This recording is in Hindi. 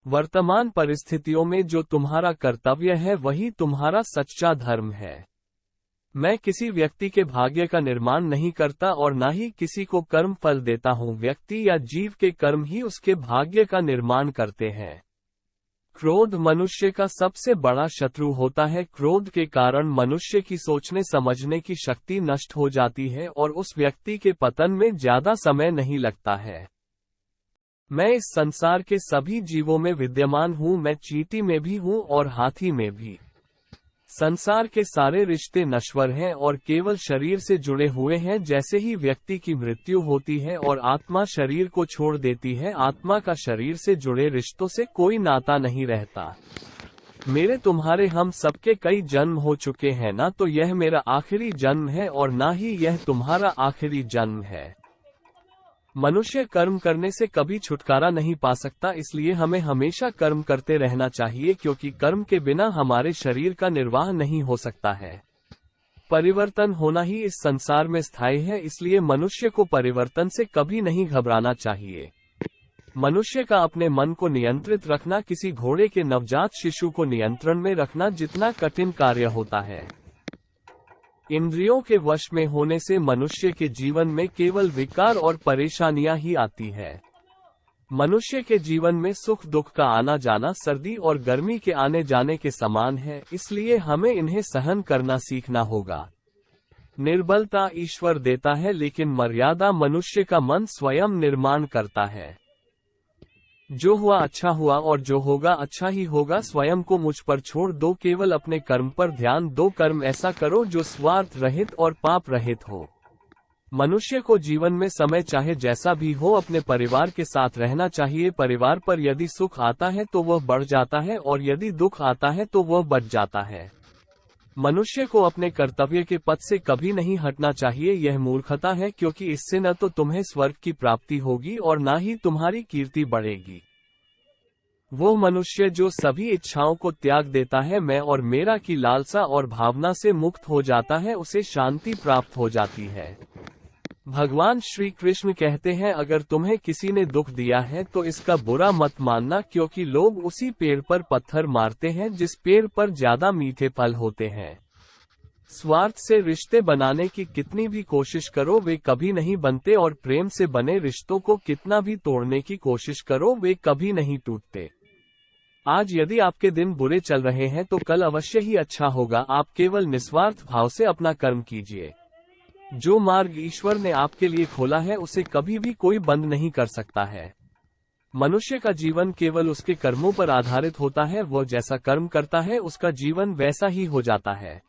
वर्तमान परिस्थितियों में जो तुम्हारा कर्तव्य है वही तुम्हारा सच्चा धर्म है। मैं किसी व्यक्ति के भाग्य का निर्माण नहीं करता और न ही किसी को कर्म फल देता हूँ। व्यक्ति या जीव के कर्म ही उसके भाग्य का निर्माण करते हैं। क्रोध मनुष्य का सबसे बड़ा शत्रु होता है। क्रोध के कारण मनुष्य की सोचने समझने की शक्ति नष्ट हो जाती है और उस व्यक्ति के पतन में ज्यादा समय नहीं लगता है। मैं इस संसार के सभी जीवों में विद्यमान हूँ। मैं चींटी में भी हूँ और हाथी में भी। संसार के सारे रिश्ते नश्वर हैं और केवल शरीर से जुड़े हुए हैं। जैसे ही व्यक्ति की मृत्यु होती है और आत्मा शरीर को छोड़ देती है, आत्मा का शरीर से जुड़े रिश्तों से कोई नाता नहीं रहता। मेरे तुम्हारे हम सबके कई जन्म हो चुके हैं, ना तो यह मेरा आखिरी जन्म है और ना ही यह तुम्हारा आखिरी जन्म है। मनुष्य कर्म करने से कभी छुटकारा नहीं पा सकता, इसलिए हमें हमेशा कर्म करते रहना चाहिए, क्योंकि कर्म के बिना हमारे शरीर का निर्वाह नहीं हो सकता है। परिवर्तन होना ही इस संसार में स्थायी है, इसलिए मनुष्य को परिवर्तन से कभी नहीं घबराना चाहिए। मनुष्य का अपने मन को नियंत्रित रखना किसी घोड़े के नवजात शिशु को नियंत्रण में रखना जितना कठिन कार्य होता है। इंद्रियों के वश में होने से मनुष्य के जीवन में केवल विकार और परेशानियां ही आती है। मनुष्य के जीवन में सुख दुख का आना जाना सर्दी और गर्मी के आने जाने के समान है, इसलिए हमें इन्हें सहन करना सीखना होगा। निर्बलता ईश्वर देता है, लेकिन मर्यादा मनुष्य का मन स्वयं निर्माण करता है। जो हुआ अच्छा हुआ और जो होगा अच्छा ही होगा। स्वयं को मुझ पर छोड़ दो, केवल अपने कर्म पर ध्यान दो। कर्म ऐसा करो जो स्वार्थ रहित और पाप रहित हो। मनुष्य को जीवन में समय चाहे जैसा भी हो अपने परिवार के साथ रहना चाहिए। परिवार पर यदि सुख आता है तो वह बढ़ जाता है और यदि दुख आता है तो वह बढ़ जाता है। मनुष्य को अपने कर्तव्य के पथ से कभी नहीं हटना चाहिए। यह मूर्खता है, क्योंकि इससे न तो तुम्हें स्वर्ग की प्राप्ति होगी और न ही तुम्हारी कीर्ति बढ़ेगी। वो मनुष्य जो सभी इच्छाओं को त्याग देता है, मैं और मेरा की लालसा और भावना से मुक्त हो जाता है, उसे शांति प्राप्त हो जाती है। भगवान श्री कृष्ण कहते हैं, अगर तुम्हें किसी ने दुख दिया है तो इसका बुरा मत मानना, क्योंकि लोग उसी पेड़ पर पत्थर मारते हैं जिस पेड़ पर ज्यादा मीठे फल होते हैं। स्वार्थ से रिश्ते बनाने की कितनी भी कोशिश करो वे कभी नहीं बनते, और प्रेम से बने रिश्तों को कितना भी तोड़ने की कोशिश करो वे कभी नहीं टूटते। आज यदि आपके दिन बुरे चल रहे हैं तो कल अवश्य ही अच्छा होगा। आप केवल निस्वार्थ भाव से अपना कर्म कीजिए। जो मार्ग ईश्वर ने आपके लिए खोला है उसे कभी भी कोई बंद नहीं कर सकता है। मनुष्य का जीवन केवल उसके कर्मों पर आधारित होता है। वह जैसा कर्म करता है उसका जीवन वैसा ही हो जाता है।